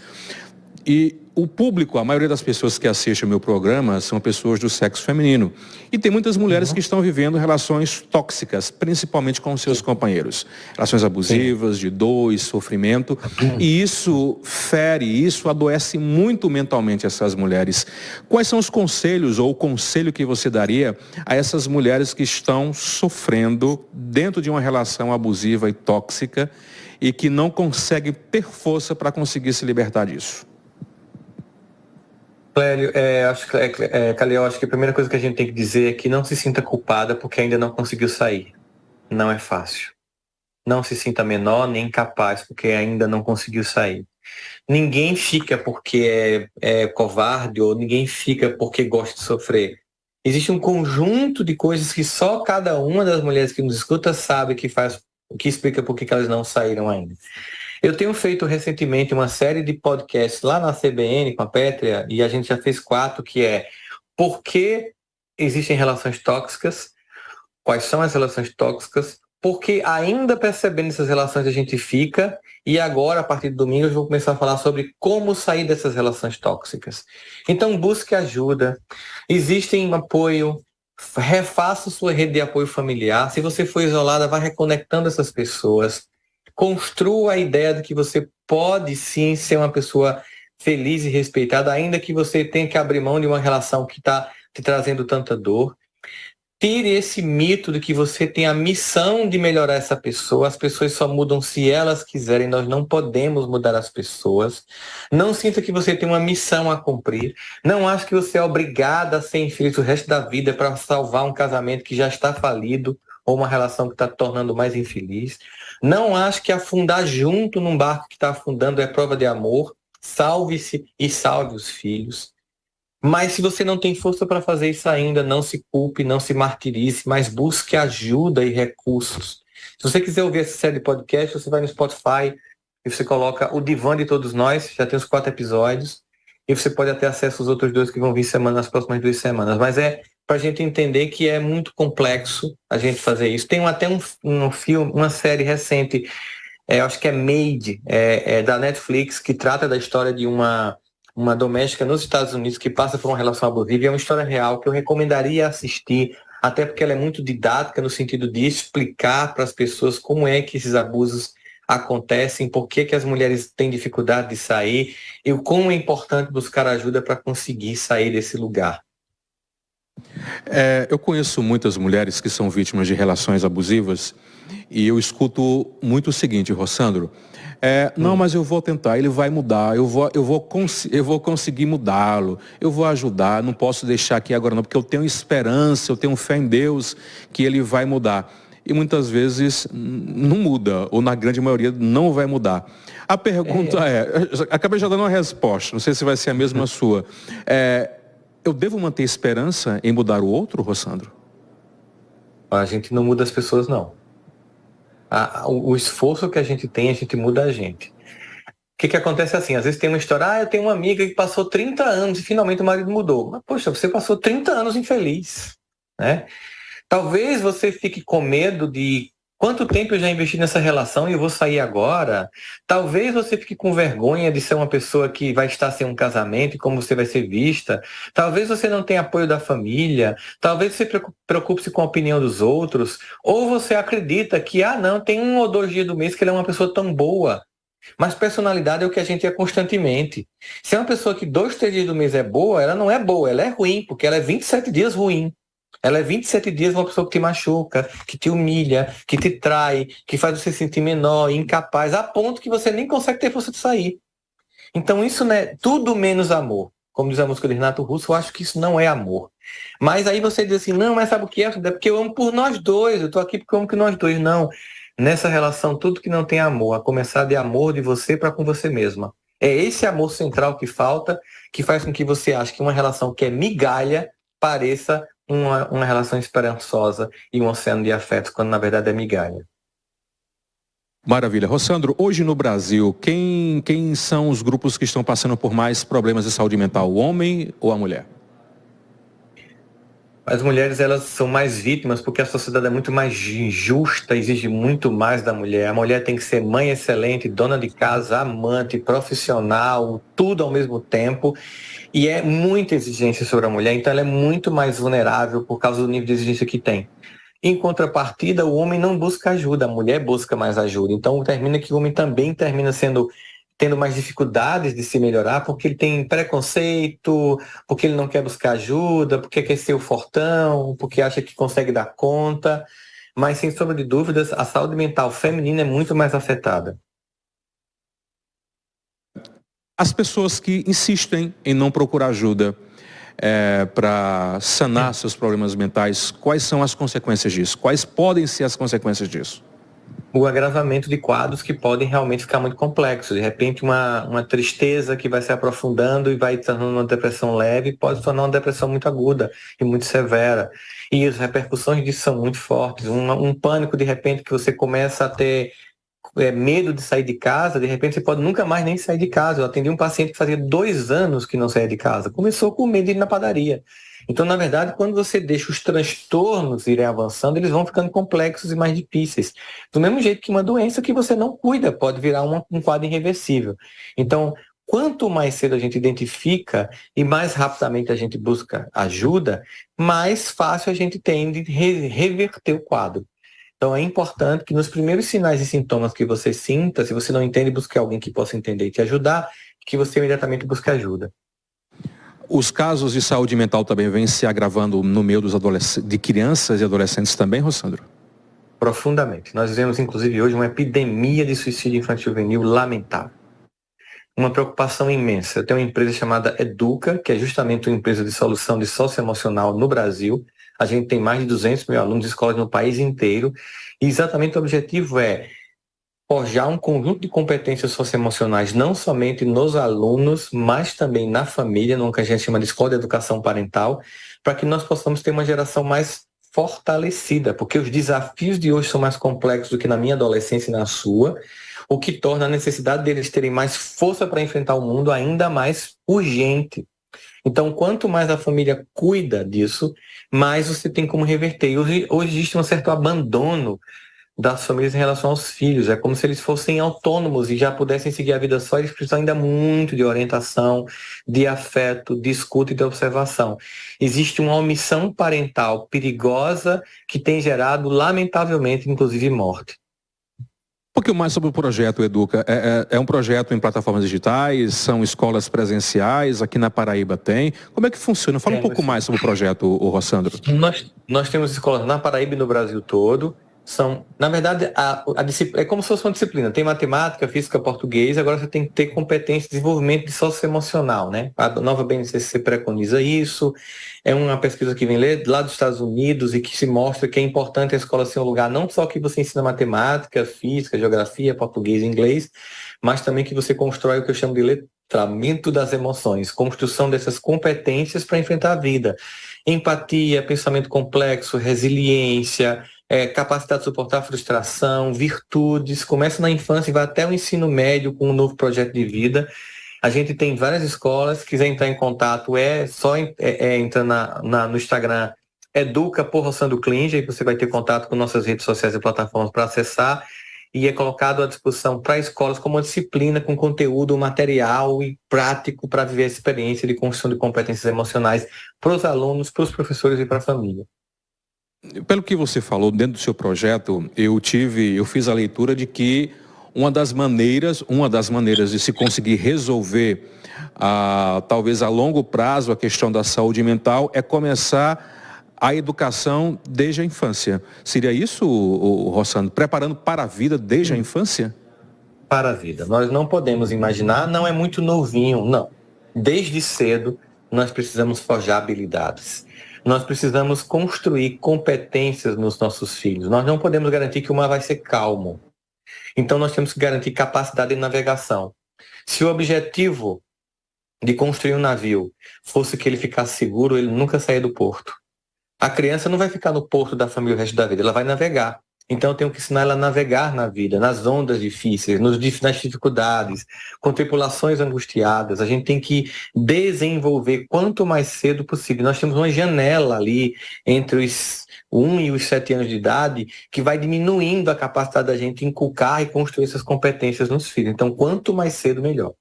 E o público, a maioria das pessoas que assistem ao meu programa são pessoas do sexo feminino. E tem muitas mulheres que estão vivendo relações tóxicas, principalmente com seus companheiros. Relações abusivas, de dor e sofrimento. E isso fere, isso adoece muito mentalmente essas mulheres. Quais são os conselhos ou o conselho que você daria a essas mulheres que estão sofrendo dentro de uma relação abusiva e tóxica e que não conseguem ter força para conseguir se libertar disso? Clélio, Calil, acho que a primeira coisa que a gente tem que dizer é que não se sinta culpada porque ainda não conseguiu sair. Não é fácil. Não se sinta menor nem incapaz porque ainda não conseguiu sair. Ninguém fica porque é covarde ou ninguém fica porque gosta de sofrer. Existe um conjunto de coisas que só cada uma das mulheres que nos escuta sabe que explica por que elas não saíram ainda. Eu tenho feito recentemente uma série de podcasts lá na CBN com a Pétria, e a gente já fez 4, que é: por que existem relações tóxicas, quais são as relações tóxicas, porque ainda percebendo essas relações a gente fica, e agora, a partir do domingo, eu vou começar a falar sobre como sair dessas relações tóxicas. Então, busque ajuda, existe apoio, refaça sua rede de apoio familiar. Se você for isolada, vá reconectando essas pessoas. Construa a ideia de que você pode sim ser uma pessoa feliz e respeitada, ainda que você tenha que abrir mão de uma relação que está te trazendo tanta dor. Tire esse mito de que você tem a missão de melhorar essa pessoa. As pessoas só mudam se elas quiserem, nós não podemos mudar as pessoas. Não sinta que você tem uma missão a cumprir. Não ache que você é obrigada a ser infeliz o resto da vida para salvar um casamento que já está falido ou uma relação que está te tornando mais infeliz. Não ache que afundar junto num barco que está afundando é prova de amor. Salve-se e salve os filhos. Mas se você não tem força para fazer isso ainda, não se culpe, não se martirize, mas busque ajuda e recursos. Se você quiser ouvir essa série de podcast, você vai no Spotify e você coloca O Divã de Todos Nós, já tem os 4 episódios, e você pode ter acesso aos outros 2 que vão vir nas próximas 2 semanas. Mas é para a gente entender que é muito complexo a gente fazer isso. Tem até um filme, uma série recente, acho que é Made, da Netflix, que trata da história de uma doméstica nos Estados Unidos que passa por uma relação abusiva. É uma história real que eu recomendaria assistir até porque ela é muito didática no sentido de explicar para as pessoas como é que esses abusos acontecem, por que que as mulheres têm dificuldade de sair e o como é importante buscar ajuda para conseguir sair desse lugar. Eu conheço muitas mulheres que são vítimas de relações abusivas e eu escuto muito o seguinte, Rossandro, não, mas eu vou tentar, ele vai mudar, eu vou conseguir mudá-lo, eu vou ajudar, não posso deixar aqui agora não, porque eu tenho esperança, eu tenho fé em Deus que ele vai mudar. E muitas vezes não muda, ou na grande maioria não vai mudar. A pergunta acabei já dando uma resposta, não sei se vai ser a mesma sua. Eu devo manter esperança em mudar o outro, Rossandro? A gente não muda as pessoas, não. O esforço que a gente tem, a gente muda a gente. O que acontece assim? Às vezes tem uma história, eu tenho uma amiga que passou 30 anos e finalmente o marido mudou. Mas, poxa, você passou 30 anos infeliz, né? Talvez você fique com medo de quanto tempo eu já investi nessa relação e eu vou sair agora. Talvez você fique com vergonha de ser uma pessoa que vai estar sem um casamento e como você vai ser vista. Talvez você não tenha apoio da família. Talvez você preocupe-se com a opinião dos outros. Ou você acredita que, não, tem 1 ou 2 dias do mês que ele é uma pessoa tão boa. Mas personalidade é o que a gente é constantemente. Se é uma pessoa que 2, 3 dias do mês é boa, ela não é boa, ela é ruim, porque ela é 27 dias ruim. Ela é 27 dias uma pessoa que te machuca, que te humilha, que te trai, que faz você se sentir menor, incapaz, a ponto que você nem consegue ter força de sair. Então isso não é tudo menos amor. Como diz a música de Renato Russo, eu acho que isso não é amor. Mas aí você diz assim, não, mas sabe o que é? É porque eu amo por nós dois, eu tô aqui porque eu amo que nós dois. Não, nessa relação, tudo que não tem amor, a começar de amor de você para com você mesma. É esse amor central que falta, que faz com que você ache que uma relação que é migalha pareça uma relação esperançosa e um oceano de afeto, quando na verdade é migalha. Maravilha. Rossandro, hoje no Brasil, quem são os grupos que estão passando por mais problemas de saúde mental, o homem ou a mulher? As mulheres, elas são mais vítimas porque a sociedade é muito mais injusta, exige muito mais da mulher. A mulher tem que ser mãe excelente, dona de casa, amante, profissional, tudo ao mesmo tempo. E é muita exigência sobre a mulher, então ela é muito mais vulnerável por causa do nível de exigência que tem. Em contrapartida, o homem não busca ajuda, a mulher busca mais ajuda. Então termina que o homem também termina tendo mais dificuldades de se melhorar, porque ele tem preconceito, porque ele não quer buscar ajuda, porque quer ser o fortão, porque acha que consegue dar conta. Mas, sem sombra de dúvidas, a saúde mental feminina é muito mais afetada. As pessoas que insistem em não procurar ajuda para sanar seus problemas mentais, quais são as consequências disso? Quais podem ser as consequências disso? O agravamento de quadros que podem realmente ficar muito complexos. De repente, uma tristeza que vai se aprofundando e vai tornando uma depressão leve, pode tornar uma depressão muito aguda e muito severa. E as repercussões disso são muito fortes. Um pânico, de repente, que você começa a ter medo de sair de casa, de repente você pode nunca mais nem sair de casa. Eu atendi um paciente que fazia 2 anos que não saía de casa. Começou com medo de ir na padaria. Então, na verdade, quando você deixa os transtornos irem avançando, eles vão ficando complexos e mais difíceis. Do mesmo jeito que uma doença que você não cuida pode virar um quadro irreversível. Então, quanto mais cedo a gente identifica e mais rapidamente a gente busca ajuda, mais fácil a gente tem de reverter o quadro. Então, é importante que nos primeiros sinais e sintomas que você sinta, se você não entende, busque alguém que possa entender e te ajudar, que você imediatamente busque ajuda. Os casos de saúde mental também vêm se agravando no meio de crianças e adolescentes também, Rossandro? Profundamente. Nós vivemos, inclusive, hoje uma epidemia de suicídio infantil juvenil lamentável. Uma preocupação imensa. Eu tenho uma empresa chamada Educa, que é justamente uma empresa de solução de socioemocional no Brasil. A gente tem mais de 200 mil alunos de escolas no país inteiro. E exatamente o objetivo é forjar um conjunto de competências socioemocionais, não somente nos alunos, mas também na família, no que a gente chama de escola de educação parental, para que nós possamos ter uma geração mais fortalecida, porque os desafios de hoje são mais complexos do que na minha adolescência e na sua, o que torna a necessidade deles terem mais força para enfrentar o mundo ainda mais urgente. Então, quanto mais a família cuida disso, mais você tem como reverter. Hoje existe um certo abandono das famílias em relação aos filhos. É como se eles fossem autônomos e já pudessem seguir a vida só, eles precisam ainda muito de orientação, de afeto, de escuta e de observação. Existe uma omissão parental perigosa que tem gerado, lamentavelmente, inclusive morte. Um pouquinho mais sobre o projeto Educa. É um projeto em plataformas digitais, são escolas presenciais, aqui na Paraíba tem. Como é que funciona? Fala um pouco mais sobre o projeto, Rossandro. Nós temos escolas na Paraíba e no Brasil todo. São, na verdade, é como se fosse uma disciplina. Tem matemática, física, português, agora você tem que ter competência de desenvolvimento de socioemocional, né? A nova BNCC preconiza isso. É uma pesquisa que vem lá dos Estados Unidos e que se mostra que é importante a escola ser um lugar não só que você ensina matemática, física, geografia, português e inglês, mas também que você constrói o que eu chamo de letramento das emoções, construção dessas competências para enfrentar a vida. Empatia, pensamento complexo, resiliência, capacidade de suportar a frustração, virtudes, começa na infância e vai até o ensino médio com um novo projeto de vida. A gente tem várias escolas, se quiser entrar em contato, só entrar no Instagram, Educa por Rossandro Klinger, e você vai ter contato com nossas redes sociais e plataformas para acessar, e é colocado à disposição para escolas como uma disciplina com conteúdo material e prático para viver a experiência de construção de competências emocionais para os alunos, para os professores e para a família. Pelo que você falou, dentro do seu projeto, eu fiz a leitura de que uma das maneiras de se conseguir resolver, talvez a longo prazo, a questão da saúde mental é começar a educação desde a infância. Seria isso, Rossandro? Preparando para a vida desde a infância? Para a vida. Nós não podemos imaginar, não é muito novinho, não. Desde cedo, nós precisamos forjar habilidades. Nós precisamos construir competências nos nossos filhos. Nós não podemos garantir que o mar vai ser calmo. Então, nós temos que garantir capacidade de navegação. Se o objetivo de construir um navio fosse que ele ficasse seguro, ele nunca saia do porto. A criança não vai ficar no porto da família o resto da vida, ela vai navegar. Então, eu tenho que ensinar ela a navegar na vida, nas ondas difíceis, nas dificuldades, com tripulações angustiadas. A gente tem que desenvolver quanto mais cedo possível. Nós temos uma janela ali entre os 1 e os 7 anos de idade que vai diminuindo a capacidade da gente inculcar e construir essas competências nos filhos. Então, quanto mais cedo, melhor.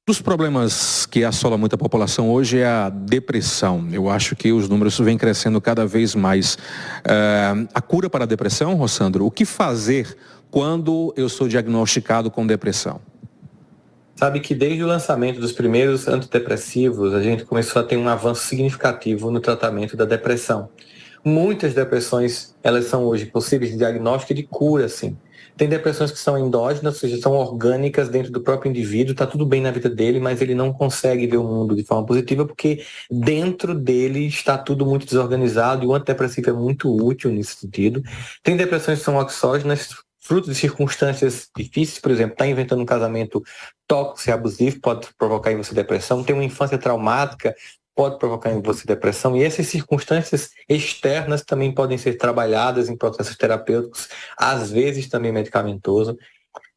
Um dos problemas que assola muita população hoje é a depressão. Eu acho que os números vêm crescendo cada vez mais. A cura para a depressão, Rossandro, o que fazer quando eu sou diagnosticado com depressão? Sabe que desde o lançamento dos primeiros antidepressivos, a gente começou a ter um avanço significativo no tratamento da depressão. Muitas depressões, elas são hoje possíveis de diagnóstico e de cura, sim. Tem depressões que são endógenas, ou seja, são orgânicas dentro do próprio indivíduo, está tudo bem na vida dele, mas ele não consegue ver o mundo de forma positiva porque dentro dele está tudo muito desorganizado e o antidepressivo é muito útil nesse sentido. Tem depressões que são exógenas, fruto de circunstâncias difíceis, por exemplo, está inventando um casamento tóxico e abusivo, pode provocar em você depressão, tem uma infância traumática, pode provocar em você depressão, e essas circunstâncias externas também podem ser trabalhadas em processos terapêuticos, às vezes também medicamentoso.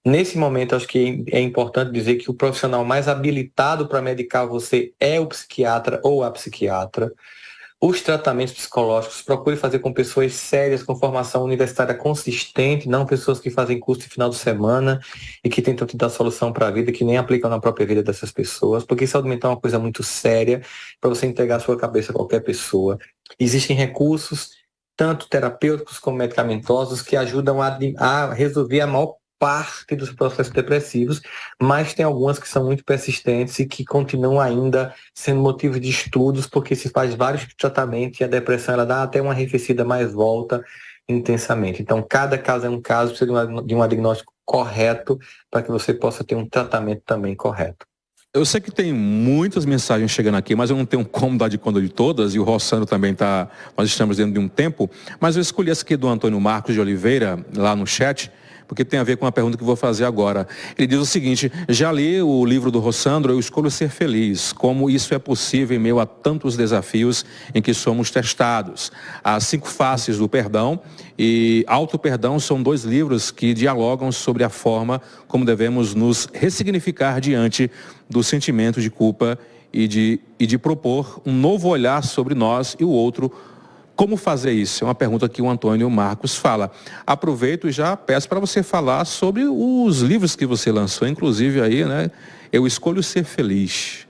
Nesse momento, acho que é importante dizer que o profissional mais habilitado para medicar você é o psiquiatra ou a psiquiatra. Os tratamentos psicológicos, procure fazer com pessoas sérias, com formação universitária consistente, não pessoas que fazem curso de final de semana e que tentam te dar solução para a vida, que nem aplicam na própria vida dessas pessoas, porque saúde mental é uma coisa muito séria para você entregar a sua cabeça a qualquer pessoa. Existem recursos, tanto terapêuticos como medicamentosos, que ajudam a resolver a maior parte dos processos depressivos, mas tem algumas que são muito persistentes e que continuam ainda sendo motivo de estudos, porque se faz vários tratamentos e a depressão ela dá até uma arrefecida, mas volta intensamente. Então, cada caso é um caso, precisa de um diagnóstico correto para que você possa ter um tratamento também correto. Eu sei que tem muitas mensagens chegando aqui, mas eu não tenho como dar de conta de todas, e o Rossandro também está, nós estamos dentro de um tempo, mas eu escolhi essa aqui do Antônio Marcos de Oliveira, lá no chat, porque tem a ver com a pergunta que eu vou fazer agora. Ele diz o seguinte: já li o livro do Rossandro, eu escolho ser feliz. Como isso é possível em meio a tantos desafios em que somos testados? As 5 faces do perdão e auto-perdão são 2 livros que dialogam sobre a forma como devemos nos ressignificar diante do sentimento de culpa e de propor um novo olhar sobre nós e o outro Como fazer isso? É uma pergunta que o Antônio Marcos fala. Aproveito e já peço para você falar sobre os livros que você lançou, inclusive aí, né? Eu Escolho Ser Feliz.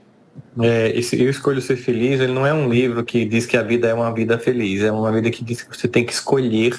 Esse Eu Escolho Ser Feliz, ele não é um livro que diz que a vida é uma vida feliz, é uma vida que diz que você tem que escolher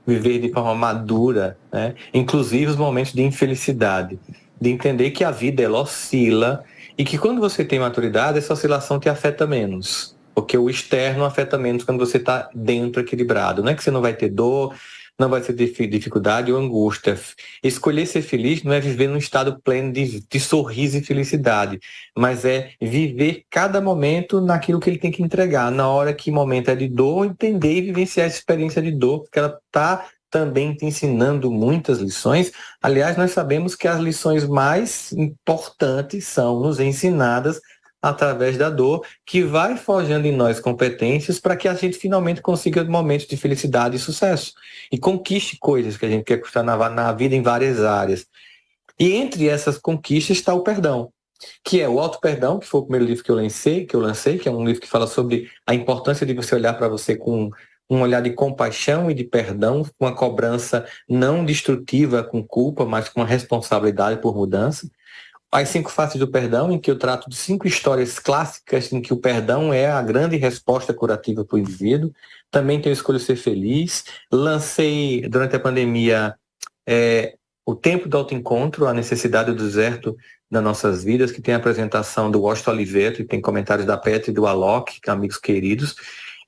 viver de forma madura, né? Inclusive os momentos de infelicidade, de entender que a vida ela oscila e que quando você tem maturidade, essa oscilação te afeta menos, porque o externo afeta menos quando você está dentro equilibrado. Não é que você não vai ter dor, não vai ter dificuldade ou angústia. Escolher ser feliz não é viver num estado pleno de sorriso e felicidade, mas é viver cada momento naquilo que ele tem que entregar. Na hora que o momento é de dor, entender e vivenciar essa experiência de dor, porque ela está também te ensinando muitas lições. Aliás, nós sabemos que as lições mais importantes são nos ensinadas através da dor, que vai forjando em nós competências para que a gente finalmente consiga momentos de felicidade e sucesso. E conquiste coisas que a gente quer conquistar na vida em várias áreas. E entre essas conquistas está o perdão, que é o auto-perdão, que foi o primeiro livro que eu lancei, que é um livro que fala sobre a importância de você olhar para você com um olhar de compaixão e de perdão, com uma cobrança não destrutiva com culpa, mas com uma responsabilidade por mudança. As 5 Faces do Perdão, em que eu trato de 5 histórias clássicas em que o perdão é a grande resposta curativa para o indivíduo. Também tenho Escolho Ser Feliz. Lancei, durante a pandemia, O Tempo do Autoencontro, a necessidade do deserto das nossas vidas, que tem a apresentação do Washington Oliveto e tem comentários da Petra e do Alok, que são amigos queridos.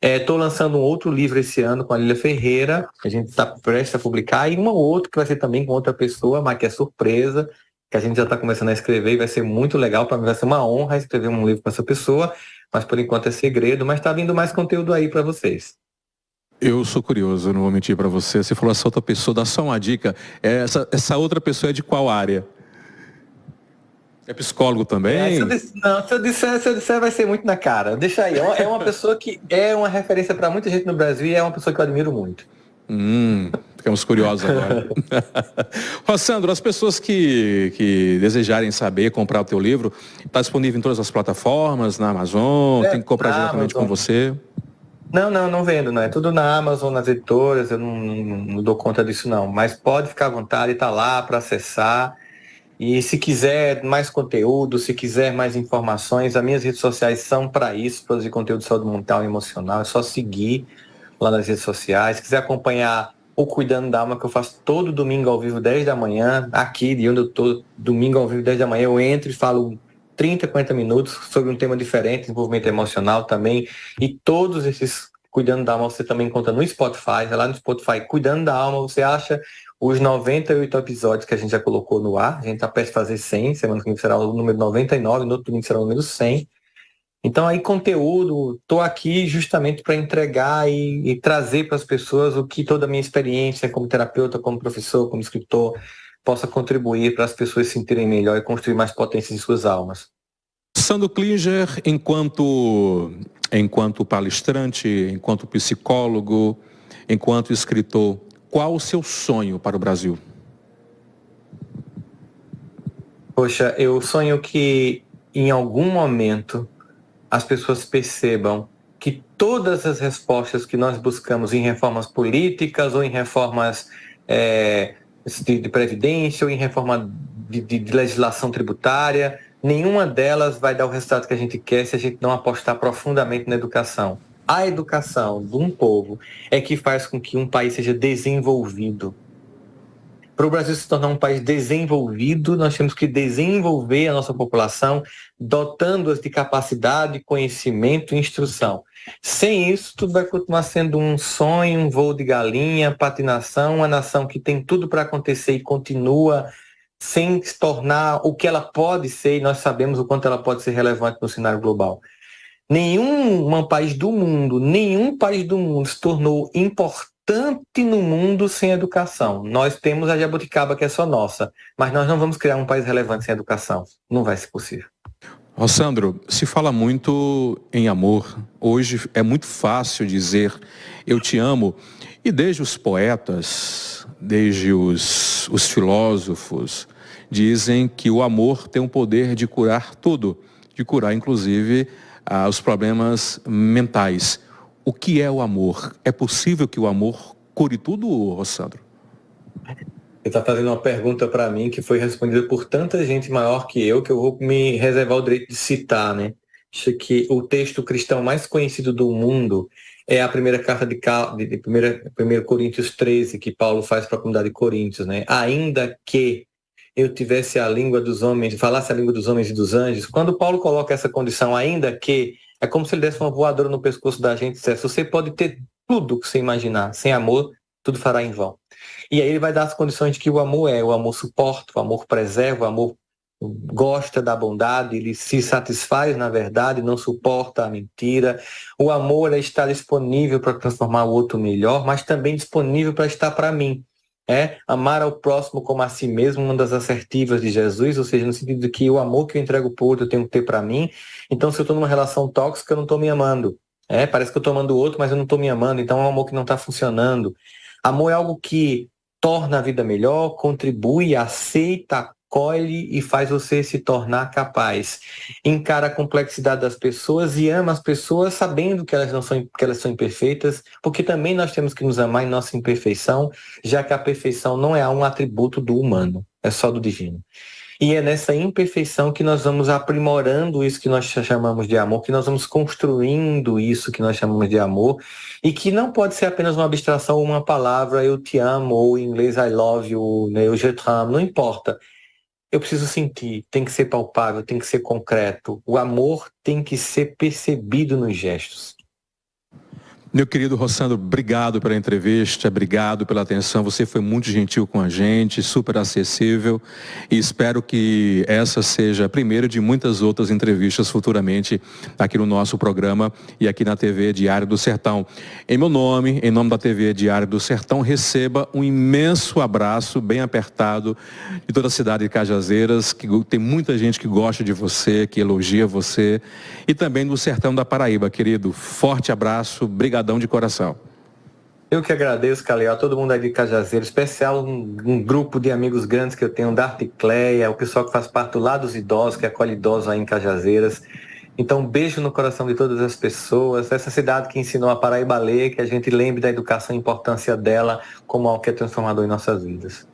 Estou lançando um outro livro esse ano com a Lília Ferreira, a gente está prestes a publicar, e um outro que vai ser também com outra pessoa, mas que é surpresa, que a gente já está começando a escrever e vai ser muito legal. Para mim vai ser uma honra escrever um livro com essa pessoa, mas por enquanto é segredo, mas está vindo mais conteúdo aí para vocês. Eu sou curioso, não vou mentir para você. Você falou essa outra pessoa, dá só uma dica. Essa outra pessoa é de qual área? É psicólogo também? Se eu disser vai ser muito na cara. Deixa aí, é uma pessoa que é uma referência para muita gente no Brasil e é uma pessoa que eu admiro muito. Ficamos curiosos agora. Rossandro, as pessoas que desejarem saber, comprar o teu livro, está disponível em todas as plataformas, na Amazon, tem que comprar diretamente com você? Não vendo, não. É tudo na Amazon, nas editoras, eu não dou conta disso não. Mas pode ficar à vontade, está lá para acessar. E se quiser mais conteúdo, se quiser mais informações, as minhas redes sociais são para isso, produzir conteúdo de saúde mental e emocional. É só seguir lá nas redes sociais. Se quiser acompanhar o Cuidando da Alma, que eu faço todo domingo ao vivo, 10 da manhã, aqui de onde eu estou, domingo ao vivo, 10 da manhã, eu entro e falo 30, 40 minutos sobre um tema diferente, desenvolvimento emocional também. E todos esses Cuidando da Alma você também encontra no Spotify, lá no Spotify, Cuidando da Alma, você acha os 98 episódios que a gente já colocou no ar. A gente está perto de fazer 100, semana que vem será o número 99, no outro domingo será o número 100. Então aí conteúdo, estou aqui justamente para entregar e trazer para as pessoas o que toda a minha experiência como terapeuta, como professor, como escritor, possa contribuir para as pessoas se sentirem melhor e construir mais potência em suas almas. Sandro Klinger, enquanto palestrante, enquanto psicólogo, enquanto escritor, qual o seu sonho para o Brasil? Poxa, eu sonho que em algum momento as pessoas percebam que todas as respostas que nós buscamos em reformas políticas ou em reformas de previdência ou em reforma de legislação tributária, nenhuma delas vai dar o resultado que a gente quer se a gente não apostar profundamente na educação. A educação de um povo é que faz com que um país seja desenvolvido. Para o Brasil se tornar um país desenvolvido, nós temos que desenvolver a nossa população, dotando-as de capacidade, conhecimento e instrução. Sem isso, tudo vai continuar sendo um sonho, um voo de galinha, patinação, uma nação que tem tudo para acontecer e continua sem se tornar o que ela pode ser, e nós sabemos o quanto ela pode ser relevante no cenário global. Nenhum país do mundo se tornou importante no mundo sem educação. Nós temos a jabuticaba que é só nossa, mas nós não vamos criar um país relevante sem educação. Não vai ser possível. Rossandro, se fala muito em amor. Hoje é muito fácil dizer eu te amo. E desde os poetas, desde os filósofos, dizem que o amor tem o poder de curar tudo, de curar inclusive os problemas mentais. o que é o amor? É possível que o amor cure tudo, Rossandro? Você está fazendo uma pergunta para mim que foi respondida por tanta gente maior que eu vou me reservar o direito de citar, né? Acho que o texto cristão mais conhecido do mundo é a primeira carta de 1 Coríntios 13, que Paulo faz para a comunidade de Coríntios, né? Ainda que eu tivesse a língua dos homens, falasse a língua dos homens e dos anjos, quando Paulo coloca essa condição, ainda que, é como se ele desse uma voadora no pescoço da gente e dissesse, você pode ter tudo que você imaginar, sem amor, tudo fará em vão. E aí ele vai dar as condições de que o amor suporta, o amor preserva, o amor gosta da bondade, ele se satisfaz na verdade, não suporta a mentira. O amor está disponível para transformar o outro melhor, mas também disponível para estar para mim. Amar ao próximo como a si mesmo, uma das assertivas de Jesus, ou seja, no sentido de que o amor que eu entrego para o outro eu tenho que ter para mim. Então, se eu estou numa relação tóxica, eu não estou me amando. Parece que eu estou amando o outro, mas eu não estou me amando, então é um amor que não está funcionando. Amor é algo que torna a vida melhor, contribui, aceita, acolhe e faz você se tornar capaz. Encara a complexidade das pessoas e ama as pessoas sabendo que elas são imperfeitas, porque também nós temos que nos amar em nossa imperfeição, já que a perfeição não é um atributo do humano, é só do divino. E é nessa imperfeição que nós vamos aprimorando isso que nós chamamos de amor, que nós vamos construindo isso que nós chamamos de amor, e que não pode ser apenas uma abstração ou uma palavra, eu te amo, ou em inglês I love you, né, eu je t'aime, não importa. Eu preciso sentir, tem que ser palpável, tem que ser concreto. O amor tem que ser percebido nos gestos. Meu querido Rossandro, obrigado pela entrevista, obrigado pela atenção. Você foi muito gentil com a gente, super acessível, e espero que essa seja a primeira de muitas outras entrevistas futuramente aqui no nosso programa e aqui na TV Diário do Sertão. Em meu nome, em nome da TV Diário do Sertão, receba um imenso abraço bem apertado de toda a cidade de Cajazeiras, que tem muita gente que gosta de você, que elogia você, e também do Sertão da Paraíba, querido. Forte abraço, obrigado de coração. Eu que agradeço, Caleal, todo mundo aí de Cajazeiras, especial um grupo de amigos grandes que eu tenho, da Articleia, o pessoal que faz parte do lado dos idosos, que acolhe idosos aí em Cajazeiras. Então, um beijo no coração de todas as pessoas, essa cidade que ensinou a Paraíba a ler, que a gente lembre da educação e a importância dela como algo que é transformador em nossas vidas.